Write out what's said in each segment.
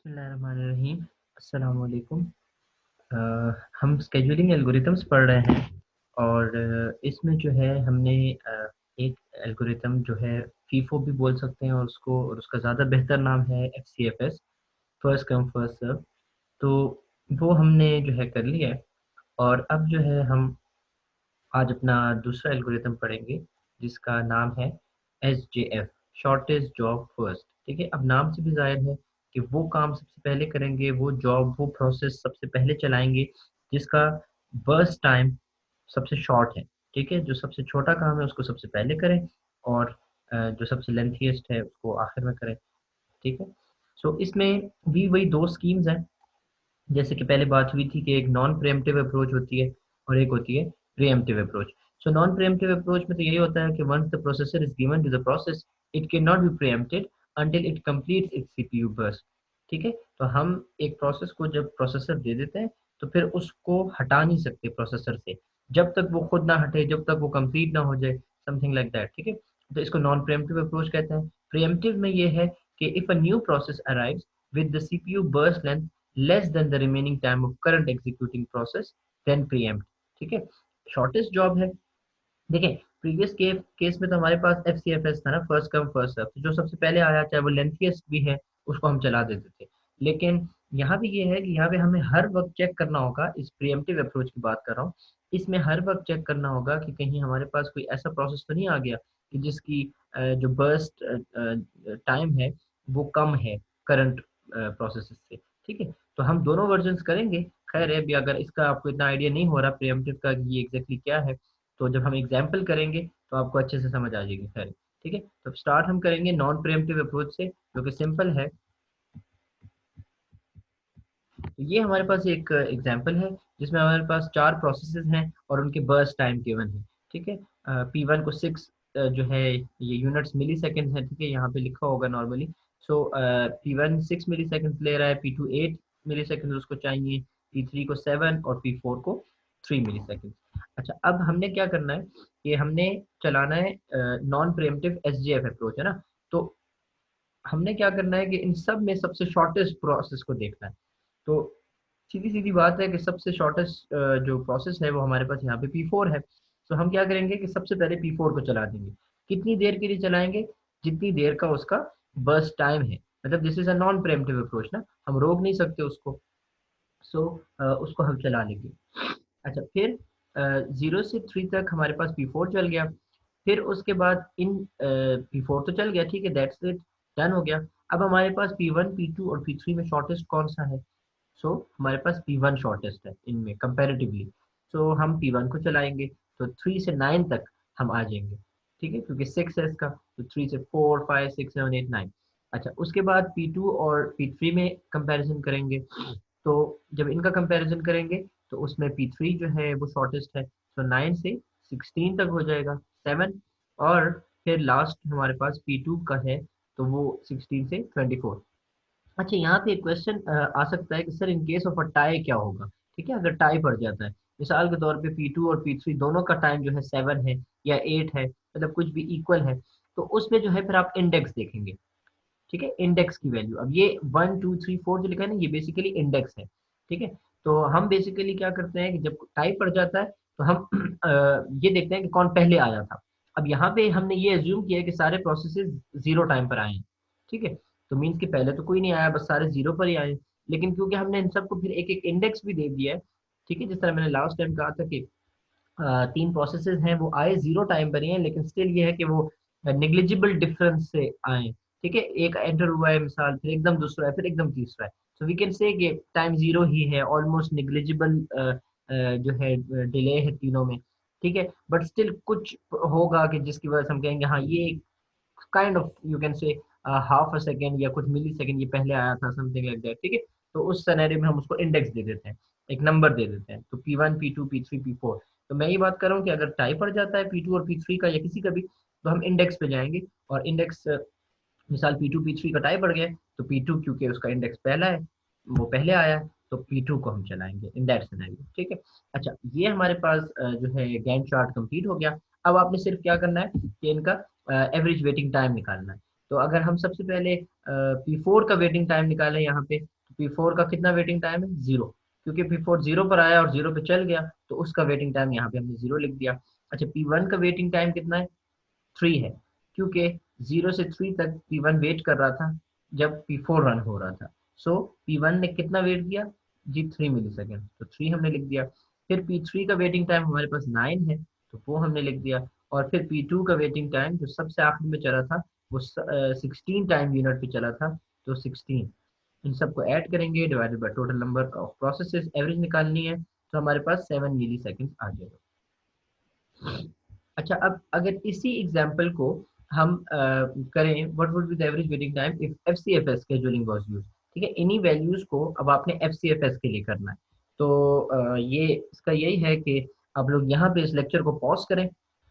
बिस्मिल्लाहिर्रहमानिर्रहीम। अस्सलाम वालेकुम। हम स्केड्यूलिंग एल्गोरिथम्स पढ़ रहे हैं और इसमें जो है हमने एक एल्गोरिथम जो है फीफो भी बोल सकते हैं और उसको और उसका ज़्यादा बेहतर नाम है FCFS, first come first serve. तो वो हमने जो है कर लिया है और अब जो है हम आज अपना दूसरा एल्गोरिथम पढ़ेंगे जिसका नाम है एसजेएफ, शॉर्टेस्ट जॉब फर्स्ट। ठीक है, अब नाम से भी जाहिर है कि वो काम सबसे पहले करेंगे, वो जॉब, वो प्रोसेस सबसे पहले चलाएंगे जिसका बर्स्ट टाइम सबसे शॉर्ट है। ठीक है, जो सबसे छोटा काम है उसको सबसे पहले करें और जो सबसे लेंथीएस्ट है उसको आखिर में करें। ठीक है, सो इसमें भी वही दो स्कीम्स हैं जैसे कि पहले बात हुई थी कि एक नॉन प्रिएम्प्टिव अप्रोच होती है और एक होती है preemptive approach. So non preemptive approach में तो यही होता है कि once the processor is given to the process, it can not be preempted until it completes its CPU burst. ठीक है, तो हम एक प्रोसेस को जब प्रोसेसर दे देते हैं तो फिर उसको हटा नहीं सकते प्रोसेसर से जब तक वो खुद ना हटे, जब तक वो कंप्लीट ना हो जाए, समथिंग लाइक दैट। ठीक है, तो इसको नॉन प्रिएम्प्टिव अप्रोच कहते हैं। प्रिएम्प्टिव में ये है कि if a new process arrives with the CPU burst length less than the remaining time of current executing process, then preempt। ठीक है, शॉर्टेस्ट जॉब है। देखिए, प्रीवियस केस में तो हमारे पास एफ सी एफ एस था ना, फर्स्ट कम फर्स्ट सर्व, जो सबसे पहले आया चाहे वो लेंथीएस्ट भी है उसको हम चला देते थे। लेकिन यहाँ भी ये है कि यहाँ पे हमें हर वक्त चेक करना होगा, इस प्रिएम्प्टिव अप्रोच की बात कर रहा हूँ, इसमें हर वक्त चेक करना होगा कि कहीं हमारे पास कोई ऐसा प्रोसेस तो नहीं आ गया कि जिसकी जो बर्स्ट टाइम है वो कम है करंट प्रोसेस से। ठीक है, तो हम दोनों वर्जन करेंगे। खैर है, अभी अगर इसका आपको इतना आइडिया नहीं हो रहा प्रिएम्प्टिव का कि ये एग्जैक्टली क्या है, तो जब हम एग्जाम्पल करेंगे तो आपको अच्छे से समझ आ जाएगी। खैर, ठीक है, तो स्टार्ट हम करेंगे नॉन प्रिएम्प्टिव अप्रोच से जो कि सिंपल है। तो ये हमारे पास एक एग्जाम्पल है जिसमें हमारे पास चार प्रोसेसेस हैं और उनके बर्स्ट टाइम गिवन है। ठीक है, P1 को 6 जो है ये यूनिट्स मिली सेकेंड है। ठीक है, यहाँ पे लिखा होगा नॉर्मली। सो P1 6 मिली सेकेंड ले रहा है, P2 8 मिली सेकेंड उसको चाहिए, P3 को 7 और P4 को 3 मिली सेकेंड। अच्छा, अब हमने क्या करना है कि हमने चलाना है नॉन प्रिएम्प्टिव एसजेएफ अप्रोच, है ना। तो हमने क्या करना है कि इन सब में सबसे शॉर्टेस्ट प्रोसेस को देखना है। तो सीधी सीधी बात है कि सबसे शॉर्टेस्ट जो प्रोसेस है वो हमारे पास यहाँ पे P4 है। तो हम क्या करेंगे कि सबसे पहले P4 को चला देंगे। कितनी देर के लिए चलाएंगे? जितनी देर का उसका बर्स्ट टाइम है, मतलब this is a non preemptive approach ना, हम रोक नहीं सकते उसको। सो उसको हम चला लेंगे। अच्छा, फिर 0 से 3 तक हमारे पास P4 चल गया। फिर उसके बाद इन P4 तो चल गया, ठीक है, दैट्स इट, डन हो गया। अब हमारे पास P1 P2 और P3 में शॉर्टेस्ट कौन सा है? सो हमारे पास P1 शॉर्टेस्ट है इनमें कंपैरेटिवली। सो हम P1 को चलाएंगे तो 3 से 9 तक हम आ जाएंगे। ठीक है, क्योंकि 6 है इसका, तो 3 से 4 5 6 7 8 9। अच्छा, उसके बाद P2 और P3 में कंपैरिजन करेंगे। तो जब इनका कंपैरिजन करेंगे तो उसमें P3 जो है वो शॉर्टेस्ट है, तो 9 से 16 तक हो जाएगा, 7। और फिर लास्ट हमारे पास P2 का है तो वो 16 से 24। अच्छा, यहाँ पे एक क्वेश्चन आ सकता है कि sir in case of a tie क्या होगा? ठीक है, अगर टाई पड़ जाता है, मिसाल के तौर पे P2 और P3 दोनों का टाइम जो है 7 है या 8 है, मतलब कुछ भी इक्वल है, तो उसमें जो है फिर आप इंडेक्स देखेंगे। ठीक है, इंडेक्स की वैल्यू, अब ये 1 2 3 4 जो लिखा है ना, ये बेसिकली इंडेक्स है। ठीक है, तो हम बेसिकली क्या करते हैं कि जब टाइप पड़ जाता है तो हम ये देखते हैं कि कौन पहले आया था। अब यहाँ पे हमने ये एज्यूम किया है कि सारे प्रोसेसेस जीरो टाइम पर आए हैं। ठीक है, तो मीन्स कि पहले तो कोई नहीं आया, बस सारे जीरो पर ही आए। लेकिन क्योंकि हमने इन सबको फिर एक एक इंडेक्स भी दे दिया है, ठीक है, जिस तरह मैंने लास्ट टाइम कहा था कि 3 प्रोसेसेस हैं वो आए जीरो टाइम पर ही हैं, लेकिन स्टिल ये है कि वो नेग्लिजिबल डिफरेंस से आए। ठीक है, एक एंटर हुआ है मिसाल, फिर एकदम दूसरा है, फिर एकदम तीसरा है, सो वी कैन से कि टाइम जीरो ही है, ऑलमोस्ट नेग्लिजिबल जो है डिले है तीनों में। ठीक है, बट स्टिल कुछ होगा कि जिसकी वजह से हम कहेंगे हाँ ये kind of you can say half a second या कुछ मिली सेकेंड ये पहले आया था, समथिंग लाइक दैट। ठीक है, तो उस सिनेरियो में हम उसको इंडेक्स दे देते हैं, एक नंबर दे देते हैं, तो P1 P2 P3 P4। तो मैं ये बात कर रहा हूँ कि अगर टाई पड़ जाता है P2 और P3 का या किसी का भी, तो हम इंडेक्स पे जाएंगे। और इंडेक्स मिसाल P2 P3 का टाई पड़ गया है, तो P2 क्योंकि उसका इंडेक्स पहला है, वो पहले आया है, तो P2 को हम चलाएंगे इन दैट सिनेरियो। ठीक है, अच्छा, ये हमारे पास जो है गैंट चार्ट कंप्लीट हो गया। अब आपने सिर्फ क्या करना है कि इनका एवरेज वेटिंग टाइम निकालना है। तो अगर हम सबसे पहले P4 का वेटिंग टाइम निकालें यहाँ पे, P4 का कितना वेटिंग टाइम है, 0, क्योंकि P4 0 पर आया और 0 पे चल गया तो उसका वेटिंग टाइम यहाँ पे हमने 0 लिख दिया। अच्छा, P1 का वेटिंग टाइम कितना है, 3 है, क्योंकि 0 से 3 तक P1 वेट कर रहा था जब P4 रन हो रहा था। सो P1 ने कितना वेट किया जी, 3 मिली सेकेंड, तो 3 हमने लिख दिया। फिर P3 का वेटिंग टाइम हमारे पास 9 है, तो वो हमने लिख दिया। और फिर P2 का वेटिंग टाइम जो सबसे आखिर में चला था वो 16 टाइम यूनिट पे चला था, तो 16। इन सबको ऐड करेंगे, divided by total number of processes, average निकालनी है, तो हमारे पास 7 मिली सेकेंड आ जाएगा। अच्छा, अब अगर इसी एग्जांपल को हम करें, what would be the average waiting time if FCFS scheduling was used. ठीक है, इन्हीं वैल्यूज को अब आपने एफसीएफएस के लिए करना है। तो ये इसका यही है कि आप लोग यहाँ पे इस लेक्चर को पॉज करें,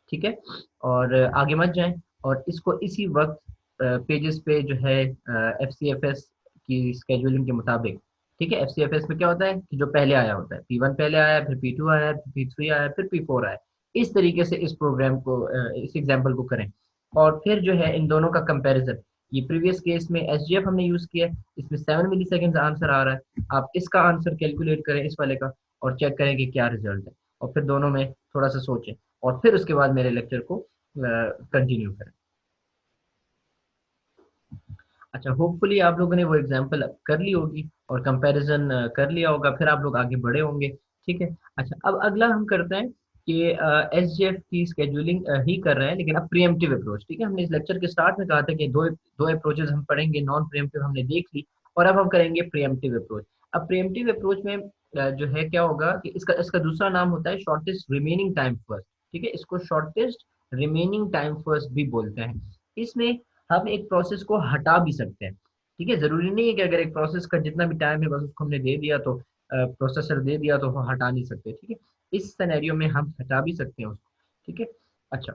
ठीक है, और आगे मत जाएं, और इसको इसी वक्त पेजेस पे जो है एफसीएफएस की स्केड्यूलिंग के मुताबिक, ठीक है। एफसीएफएस में क्या होता है कि जो पहले आया होता है, P1 पहले आया, फिर P2 आया, फिर P3 आया, फिर P4 आया। इस तरीके से इस प्रोग्राम को इस एग्जाम्पल को करें, और फिर जो है इन दोनों का कंपैरिजन। ये प्रीवियस केस में एसजीएफ हमने यूज किया है, इसमें 7 मिली सेकेंड आंसर आ रहा है। आप इसका आंसर कैलकुलेट करें इस वाले का, और चेक करें कि क्या रिजल्ट है, और फिर दोनों में थोड़ा सा सोचें, और फिर उसके बाद मेरे लेक्चर को कंटिन्यू करें। अच्छा, होपफुली आप लोगों ने वो एग्जांपल कर ली होगी और कंपैरिजन कर लिया होगा, फिर आप लोग आगे बढ़े होंगे। ठीक है। अच्छा, अब अगला हम करते हैं कि एसजीएफ की स्केड्यूलिंग ही कर रहे हैं, लेकिन अब प्रिएम्प्टिव अप्रोच। ठीक है, हमने इस लेक्चर के स्टार्ट में कहा था कि दो दो अप्रोचेस हम पढ़ेंगे, नॉन प्रिएम्प्टिव हमने देख ली, और अब हम करेंगे प्रिएम्प्टिव अप्रोच। अब प्रिएम्प्टिव अप्रोच में जो है क्या होगा कि इसका इसका दूसरा नाम होता है शॉर्टेस्ट रिमेनिंग टाइम फर्स्ट। ठीक है, इसको शॉर्टेस्ट रिमेनिंग टाइम फर्स्ट भी बोलते हैं। इसमें हम एक प्रोसेस को हटा भी सकते हैं। ठीक है, जरूरी नहीं है कि अगर एक प्रोसेस का जितना भी टाइम है बस उसको हमने दे दिया तो प्रोसेसर दे दिया तो वो हटा नहीं सकते। ठीक है, इस सिनेरियो में हम हटा भी सकते हैं उसको। ठीक है। अच्छा,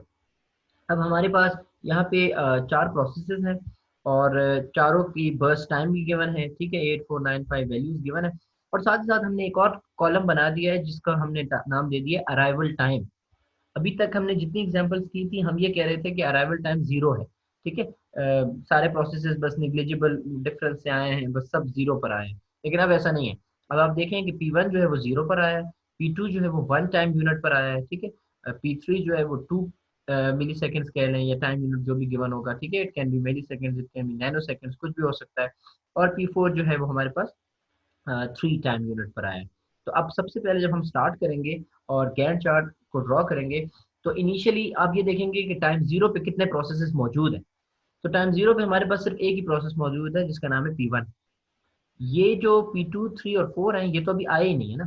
अब हमारे पास यहाँ पे 4 प्रोसेसेस हैं, और चारों की बर्स्ट टाइम भी गिवन है। ठीक है, 8495 वैल्यूज गिवन है, और साथ ही साथ हमने एक और कॉलम बना दिया है जिसका हमने नाम दे दिया अराइवल टाइम। अभी तक हमने जितनी एग्जांपल्स की थी हम ये कह रहे थे कि अराइवल टाइम 0 है। ठीक है, सारे प्रोसेसेस बस निग्लिजिबल डिफरेंस से आए हैं, बस सब 0 पर आए हैं, लेकिन अब ऐसा नहीं है। अब आप देखें कि P1 जो है वो 0 पर आया है, P2 जो है वो 1 टाइम यूनिट पर आया है। ठीक है, P3 जो है वो 2 मिली सेकेंड्स कह लें, या टाइम यूनिट जो भी गिवन होगा। ठीक है, it can be milliseconds, it can be nanoseconds, कुछ भी हो सकता है। और P4 जो है वो हमारे पास 3 टाइम यूनिट पर आया है। तो अब सबसे पहले जब हम स्टार्ट करेंगे और गैंट चार्ट को ड्रॉ करेंगे, तो इनिशियली आप ये देखेंगे कि टाइम 0 पे कितने प्रोसेसेस मौजूद हैं। तो टाइम 0 पे हमारे पास सिर्फ एक ही प्रोसेस मौजूद है जिसका नाम है P1। ये जो P2 3 और 4 हैं ये तो अभी आए ही नहीं है ना।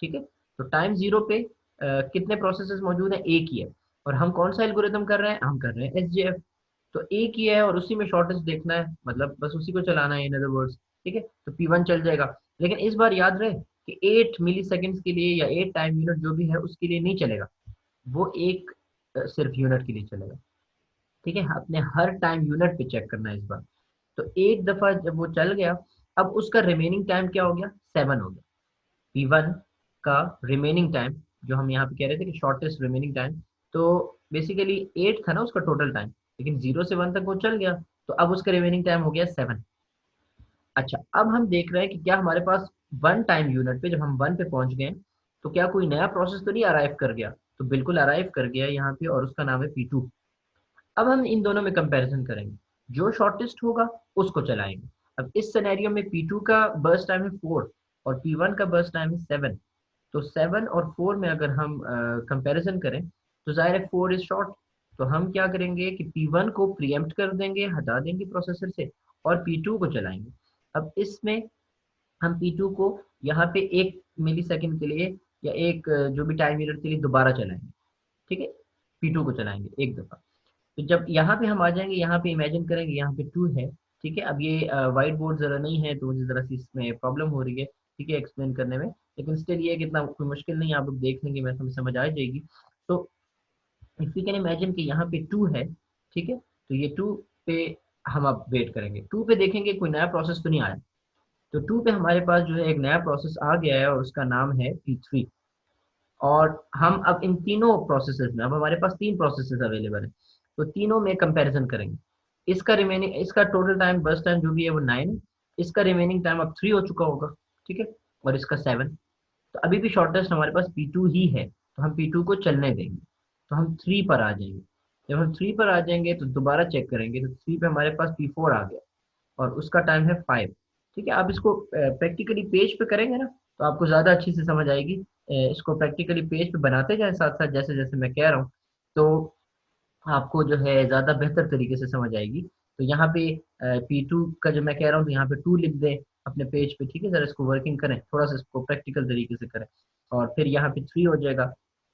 ठीक है, तो टाइम 0 पे कितने प्रोसेसेस मौजूद हैं, एक ही है। और हम कौन सा एल्गोरिथम कर रहे हैं, हम कर रहे हैं एसजेएफ। तो एक ही है और उसी में शॉर्टेज देखना है, मतलब बस उसी को चलाना है इन अदर वर्ड्स। ठीक है, तो P1 चल जाएगा, लेकिन इस बार याद रहे कि 8 मिली सेकेंड्स के लिए या 8 टाइम यूनिट जो भी है उसके लिए नहीं चलेगा, वो एक सिर्फ यूनिट के लिए चलेगा। ठीक है, आपने हर टाइम यूनिट पे चेक करना है इस बार। तो एक दफा जब वो चल गया, अब उसका रिमेनिंग टाइम क्या हो गया, 7 हो गया। P1 का रिमेनिंग टाइम, जो हम यहाँ पे कह रहे थे कि शॉर्टेस्ट रिमेनिंग टाइम, तो बेसिकली 8 था ना उसका टोटल टाइम, लेकिन 0 से 1 तक वो चल गया, तो अब उसका रिमेनिंग टाइम हो गया 7। अच्छा, अब हम देख रहे हैं कि क्या हमारे पास 1 टाइम यूनिट पे, जब हम 1 पे पहुंच गए, तो क्या कोई नया प्रोसेस तो नहीं अराइव कर गया। तो बिल्कुल अराइव कर गया यहाँ पे, और उसका नाम है P2। अब हम इन दोनों में कंपैरिजन करेंगे, जो शॉर्टेस्ट होगा उसको चलाएंगे। अब इस सिनेरियो में P2 का बर्स्ट टाइम है 4, और P1 का बर्स्ट टाइम है 7। तो 7 और 4 में अगर हम कंपैरिजन करें, तो जाहिर है 4 इज शॉर्ट। तो हम क्या करेंगे कि P1 को प्रीएम्प्ट कर देंगे, हटा देंगे प्रोसेसर से, और P2 को चलाएंगे। अब इसमें हम P2 को यहाँ पे 1 मिली सेकेंड के लिए, या एक जो भी टाइम यूनिट के लिए दोबारा चलाएंगे। ठीक है, P2 को चलाएंगे एक दफा। तो जब यहाँ पे हम आ जाएंगे, यहाँ पे इमेजिन करेंगे यहाँ पे 2 है। ठीक है, अब ये व्हाइट बोर्ड जरा नहीं है तो मुझे जरा सी इसमें प्रॉब्लम हो रही है, ठीक है, एक्सप्लेन करने में, लेकिन स्टिल ये कि इतना कोई मुश्किल नहीं है, आप लोग देख लेंगे, मैं समझ आ जाएगी। तो इफ यू कैन इमेजिन कि यहाँ पे 2 है। ठीक है, तो ये 2 पे हम अब वेट करेंगे, 2 पे देखेंगे कोई नया प्रोसेस तो नहीं आया। तो 2 पे हमारे पास जो है एक नया प्रोसेस आ गया है, और उसका नाम है P3। और हम अब इन तीनों प्रोसेसेस में, अब हमारे पास 3 प्रोसेसेस अवेलेबल है, तो तीनों में कंपैरिजन करेंगे। इसका रिमेनिंग, इसका टोटल टाइम बस टाइम जो भी है वो 9 है, इसका रिमेनिंग टाइम अब 3 हो चुका होगा, ठीक है, और इसका 7। तो अभी भी शॉर्टेस्ट हमारे पास P2 ही है, तो हम P2 को चलने देंगे। तो हम 3 पर आ जाएंगे। जब हम 3 पर आ जाएंगे तो दोबारा चेक करेंगे, तो 3 पे हमारे पास P4 आ गया और उसका टाइम है 5। ठीक है, आप इसको प्रैक्टिकली पेज पे करेंगे ना, तो आपको ज़्यादा अच्छी से समझ आएगी। इसको प्रैक्टिकली पेज पे बनाते जाए साथ साथ, जैसे जैसे मैं कह रहा हूँ, तो आपको जो है ज़्यादा बेहतर तरीके से समझ आएगी। तो यहाँ पे P2 का जो मैं कह रहा हूँ, तो यहाँ पे 2 लिख दें अपने पेज पे, ठीक है, जरा इसको वर्किंग करें, थोड़ा सा इसको प्रैक्टिकल तरीके से करें। और फिर यहाँ पे 3 हो जाएगा।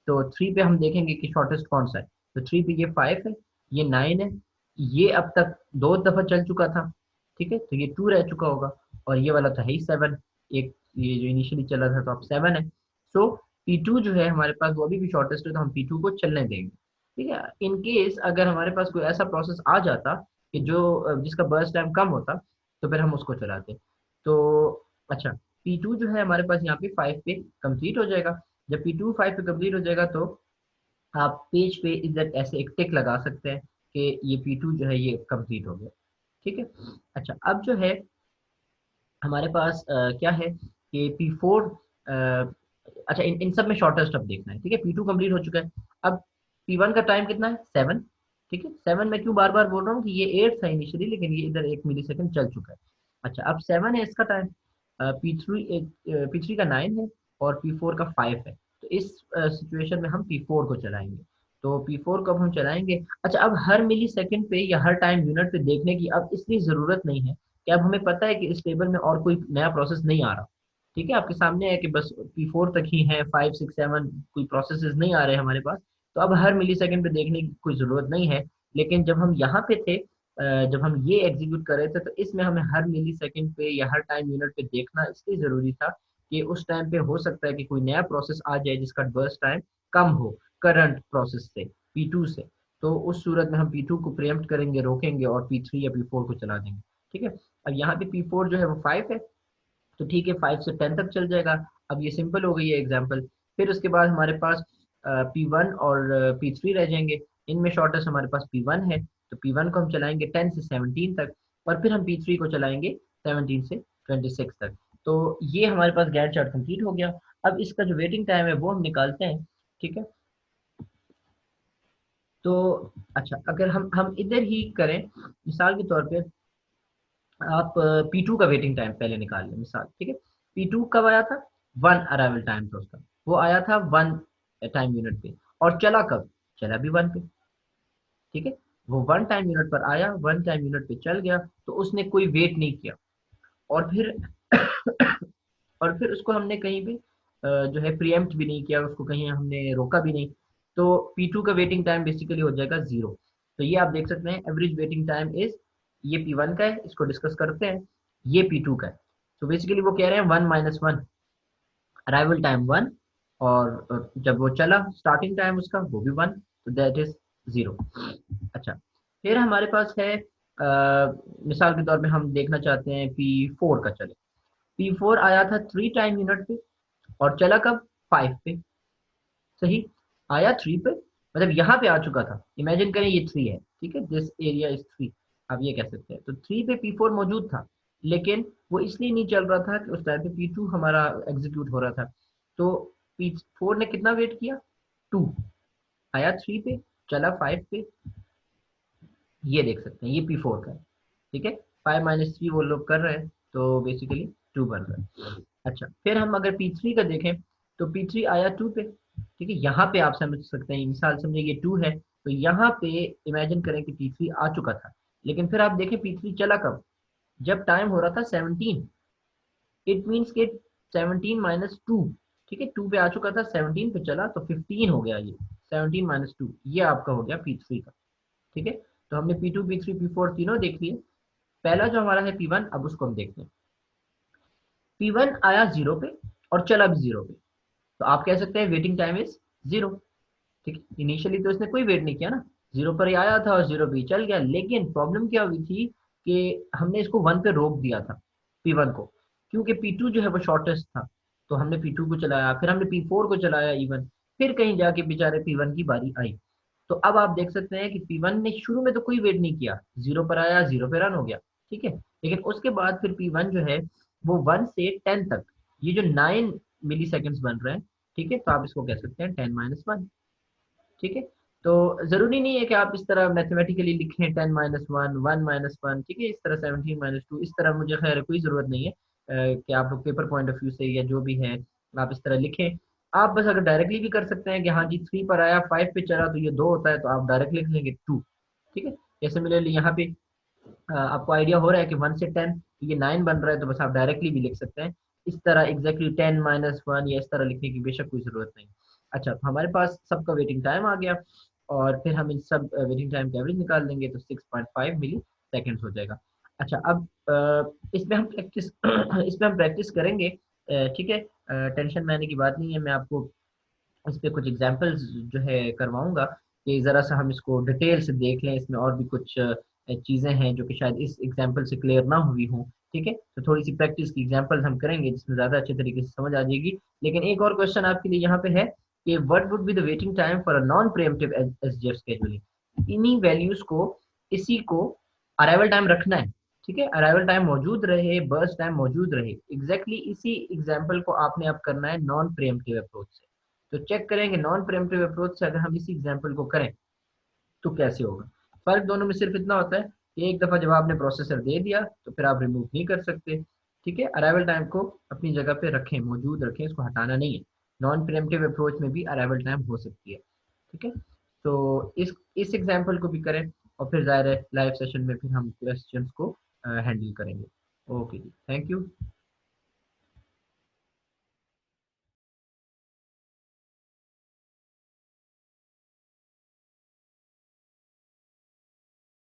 तो 3 पे हम देखेंगे कि शॉर्टेस्ट कौन सा है। तो 3 पे ये 5 है, ये 9 है, ये अब तक 2 दफ़ा चल चुका था, ठीक है, तो ये 2 रह चुका होगा। और ये वाला था ही 7, एक ये जो इनिशियली चला था, तो अब 7 है। सो P2 जो है हमारे पास वो अभी भी शॉर्टेस्ट है, तो हम P2 को चलने देंगे। ठीक है, इन केस अगर हमारे पास कोई ऐसा प्रोसेस आ जाता कि जो जिसका बर्स्ट टाइम कम होता, तो फिर हम उसको चलाते। तो अच्छा, P2 जो है हमारे पास यहाँ पे 5 पे कंप्लीट हो जाएगा। जब P2 5 पे कंप्लीट हो जाएगा, तो आप पेज पे इधर ऐसे एक टिक लगा सकते हैं कि ये P2 जो है ये कंप्लीट हो गया। ठीक है, अच्छा, अब जो है हमारे पास क्या है कि P4, अच्छा, इन सब में शॉर्टेस्ट अब देखना है। ठीक है, P2 कंप्लीट हो चुका है। अब P1 का टाइम कितना है? 7। ठीक है, 7 मैं क्यों बार बार बोल रहा हूँ कि ये 8 था इनिशियली, लेकिन ये इधर 1 मिली सेकंड चल चुका है। अच्छा, अब 7 है इसका टाइम। P3 का 9 है और P4 का 5 है। तो इस सिचुएशन में हम P4 को चलाएंगे। तो P4 को अब हम चलाएंगे। अच्छा, अब हर मिली सेकंड पे या हर टाइम यूनिट पे देखने की अब इसलिए ज़रूरत नहीं है कि अब हमें पता है कि इस टेबल में और कोई नया प्रोसेस नहीं आ रहा। ठीक है, आपके सामने है कि बस P4 तक ही है, 5 6 7 कोई प्रोसेसेस नहीं आ रहे हमारे पास। तो अब हर मिली सेकंड पे देखने की कोई ज़रूरत नहीं है। लेकिन जब हम यहाँ पे थे, जब हम ये एग्जीक्यूट कर रहे थे, तो इसमें हमें हर मिली सेकंड पे या हर टाइम यूनिट पे देखना इसलिए ज़रूरी था कि उस टाइम पे हो सकता है कि कोई नया प्रोसेस आ जाए जिसका बर्स्ट टाइम कम हो करंट प्रोसेस से, P2 से। तो उस सूरत में हम P2 को प्रिएम्प्ट करेंगे, रोकेंगे और P3 या P4 को चला देंगे। ठीक है, अब यहाँ पे P4 जो है वो 5 है, तो ठीक है, 5 से 10 तक चल जाएगा। अब ये सिंपल हो गई है एग्जाम्पल। फिर उसके बाद हमारे पास P1 और P3 रह जाएंगे। इनमें शॉर्टेस्ट हमारे पास P1 है, तो P1 को हम चलाएंगे 10 से 17 तक, और फिर हम P3 को चलाएंगे 17 से 26 तक। तो ये हमारे पास गैर चार्ट कंप्लीट हो गया। अब इसका जो वेटिंग टाइम है वो हम निकालते हैं। ठीक है, तो अच्छा, अगर हम इधर ही करें, मिसाल के तौर पे आप P2 का वेटिंग टाइम पहले निकाल लें मिसाल। ठीक है, P2 कब आया था? 1 अराइवल टाइम था उसका, वो आया था 1 टाइम यूनिट पे। और चला कब? चला भी 1 पे। ठीक है, वो 1 टाइम यूनिट पर आया, 1 टाइम यूनिट पे चल गया, तो उसने कोई वेट नहीं किया। और फिर और फिर उसको हमने कहीं भी जो है प्रीएम्प्ट भी नहीं किया, उसको कहीं हमने रोका भी नहीं। तो P2 का वेटिंग टाइम बेसिकली हो जाएगा 0। तो ये आप देख सकते हैं, एवरेज वेटिंग टाइम इज, ये P1 का है, इसको डिस्कस करते हैं। ये P2 का है। तो बेसिकली वो कह रहे हैं 1 - 1, अराइवल टाइम 1, और जब वो चला स्टार्टिंग टाइम उसका वो भी 1, तो दैट इज 0। अच्छा, फिर हमारे पास है मिसाल के तौर पे हम देखना चाहते हैं P4 का चले। P4 आया था 3 टाइम यूनिट पे और चला कब? 5 पे। सही, आया 3 पे, मतलब यहाँ पे आ चुका था। इमेजिन करें ये 3 है, ठीक है, दिस एरिया इज 3, आप ये कह सकते हैं। तो 3 पे P4 मौजूद था, लेकिन वो इसलिए नहीं चल रहा था कि उस टाइम पे P2 हमारा एग्जीक्यूट हो रहा था। तो P4 ने कितना वेट किया? 2, आया 3 पे, चला 5 पे, ये देख सकते हैं, ये P4 का है। ठीक है, 5 - 3 वो लोग कर रहे हैं, तो बेसिकली 2 बन रहा है। अच्छा, फिर हम अगर P3 का देखें, तो P3 आया 2 पे। ठीक है, यहाँ पे आप समझ सकते हैं, मिसाल समझे ये 2 है, तो यहाँ पे इमेजिन करें कि P3 आ चुका था। लेकिन फिर आप देखें P3 चला कब? जब टाइम हो रहा था 17। इट मीन्स के 17 - 2। ठीक है, 2 पे आ चुका था, 17 पे चला, तो 15 हो गया ये। 17 - 2 ये आपका हो गया P3 का। ठीक है, तो हमने P2 P3 P4 तीनों देख लिए। पहला जो हमारा है P1, अब उसको हम देखते हैं। P1 आया 0 पे और चला भी 0 पे, तो आप कह सकते हैं वेटिंग टाइम इज 0। ठीक है, इनिशियली तो इसने कोई वेट नहीं किया ना, 0 पर ही आया था और 0 पे ही चल गया। लेकिन प्रॉब्लम क्या हुई थी कि हमने इसको 1 पे रोक दिया था P1 को, क्योंकि P2 जो है वो शॉर्टेस्ट था। तो हमने P2 को चलाया, फिर हमने P4 को चलाया इवन, फिर कहीं जाके बेचारे P1 की बारी आई। तो अब आप देख सकते हैं कि P1 ने शुरू में तो कोई वेट नहीं किया, 0 पर आया, 0 पे रन हो गया। ठीक है। लेकिन उसके बाद फिर P1 जो है वो 1 से 10 तक, ये जो 9 मिली सेकेंड्स बन रहे हैं, ठीक है, तो आप इसको कह सकते हैं 10 - 1। ठीक है। तो जरूरी नहीं है कि आप इस तरह मैथमेटिकली लिखें 10 - 1, 1 - 1, ठीक है, इस तरह 17 - 2, इस तरह मुझे खैर कोई ज़रूरत नहीं है कि आप लोग पेपर पॉइंट ऑफ व्यू से या जो भी है आप इस तरह लिखें। आप बस अगर डायरेक्टली भी कर सकते हैं कि हाँ जी 3 पर आया 5 पे चला तो ये 2 होता है, तो आप डायरेक्ट लिख लेंगे 2। ठीक है। जैसे मेरे लिए यहाँ पे आपको आइडिया हो रहा है कि 1 से 10 ये 9 बन रहा है, तो बस आप डायरेक्टली भी लिख सकते हैं इस तरह एग्जैक्टली 10 - 1 या इस तरह लिखने की बेशक कोई ज़रूरत नहीं। अच्छा, तो हमारे पास सबका वेटिंग टाइम आ गया, और फिर हम इन सब वेटिंग टाइम का एवरेज निकाल देंगे तो 6.5 मिली सेकेंड्स हो जाएगा। अच्छा, अब इसमें हम प्रैक्टिस इसमें हम प्रैक्टिस करेंगे। ठीक है, टेंशन में आने की बात नहीं है, मैं आपको इस पे कुछ एग्जांपल्स जो है करवाऊंगा कि ज़रा सा हम इसको डिटेल से देख लें। इसमें और भी कुछ चीज़ें हैं जो कि शायद इस एग्जांपल से क्लियर ना हुई हों। ठीक है, तो थोड़ी सी प्रैक्टिस की एग्जांपल्स हम करेंगे जिसमें ज़्यादा अच्छे तरीके से समझ आ जाएगी। लेकिन एक और क्वेश्चन आपके लिए यहाँ पे है कि what would be the waiting time for a non preemptive SJF scheduling. इन्हीं वैल्यूज को, इसी को अराइवल टाइम रखना है। ठीक है, अराइवल टाइम मौजूद रहे, बर्स्ट टाइम मौजूद रहे, एग्जैक्टली इसी एग्जाम्पल को आपने अब करना है नॉन प्रीएम्प्टिव अप्रोच से। तो चेक करेंगे नॉन प्रीएम्प्टिव अप्रोच से अगर हम इसी एग्जाम्पल को करें तो कैसे होगा। फर्क दोनों में सिर्फ इतना होता है कि एक दफा जब आपने प्रोसेसर दे दिया तो फिर आप रिमूव नहीं कर सकते। ठीक है, अराइवल टाइम को अपनी जगह पे रखें, मौजूद रखें, इसको हटाना नहीं है। नॉन प्रीएम्प्टिव अप्रोच में भी अराइवल टाइम हो सकती है। ठीक है, तो इस एग्जाम्पल को भी करें, और फिर जाहिर है लाइव सेशन में फिर हम क्वेश्चंस को हैंडल करेंगे। ओके जी, थैंक यू।